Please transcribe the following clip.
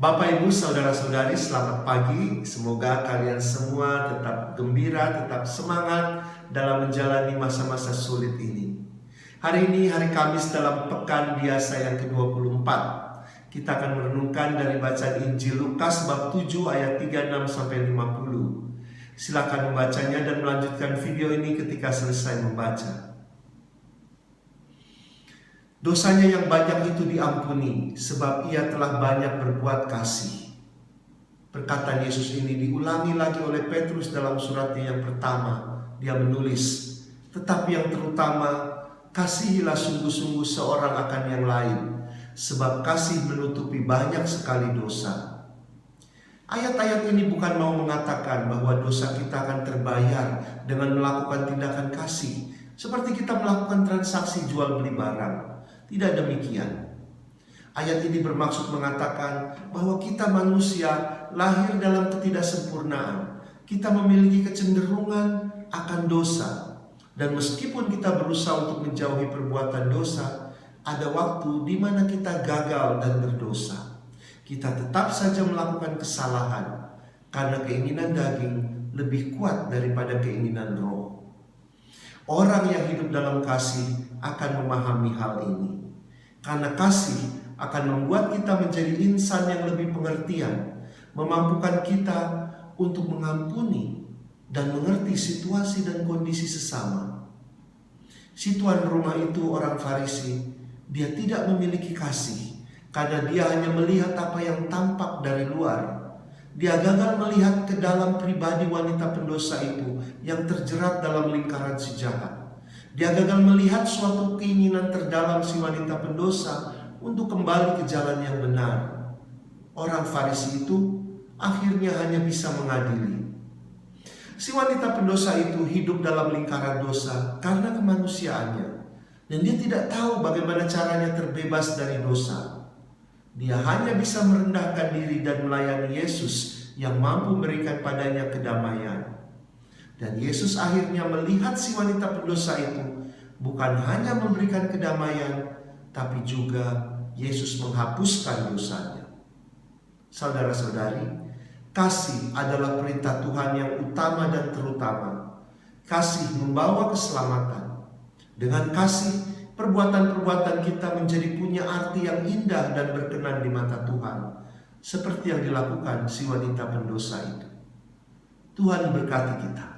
Bapak, Ibu, Saudara-saudari, selamat pagi. Semoga kalian semua tetap gembira, tetap semangat dalam menjalani masa-masa sulit ini. Hari ini hari Kamis dalam pekan biasa yang ke-24. Kita akan merenungkan dari bacaan Injil Lukas bab 7 ayat 36-50. Silakan membacanya dan melanjutkan video ini ketika selesai membaca. Dosanya yang banyak itu diampuni, sebab ia telah banyak berbuat kasih. Perkataan Yesus ini diulangi lagi oleh Petrus dalam suratnya yang pertama. Dia menulis, tetapi yang terutama, kasihilah sungguh-sungguh seorang akan yang lain, sebab kasih menutupi banyak sekali dosa. Ayat-ayat ini bukan mau mengatakan bahwa dosa kita akan terbayar dengan melakukan tindakan kasih, seperti kita melakukan transaksi jual beli barang. Tidak demikian. Ayat ini bermaksud mengatakan bahwa kita manusia lahir dalam ketidaksempurnaan. Kita memiliki kecenderungan akan dosa. Dan meskipun kita berusaha untuk menjauhi perbuatan dosa, ada waktu di mana kita gagal dan berdosa. Kita tetap saja melakukan kesalahan karena keinginan daging lebih kuat daripada keinginan roh. Orang yang hidup dalam kasih akan memahami hal ini. Karena kasih akan membuat kita menjadi insan yang lebih pengertian, memampukan kita untuk mengampuni dan mengerti situasi dan kondisi sesama. Si tuan rumah itu orang Farisi, dia tidak memiliki kasih karena dia hanya melihat apa yang tampak dari luar. Dia gagal melihat ke dalam pribadi wanita pendosa itu yang terjerat dalam lingkaran si jahat. Dia gagal melihat suatu keinginan terdalam si wanita pendosa untuk kembali ke jalan yang benar. Orang Farisi itu akhirnya hanya bisa mengadili. Si wanita pendosa itu hidup dalam lingkaran dosa karena kemanusiaannya. Dan dia tidak tahu bagaimana caranya terbebas dari dosa. Dia hanya bisa merendahkan diri dan melayani Yesus yang mampu memberikan padanya kedamaian. Dan Yesus akhirnya melihat si wanita pendosa itu bukan hanya memberikan kedamaian, tapi juga Yesus menghapuskan dosanya. Saudara-saudari, kasih adalah perintah Tuhan yang utama dan terutama. Kasih membawa keselamatan. Dengan kasih, perbuatan-perbuatan kita menjadi punya arti yang indah dan berkenan di mata Tuhan, seperti yang dilakukan si wanita pendosa itu. Tuhan berkati kita.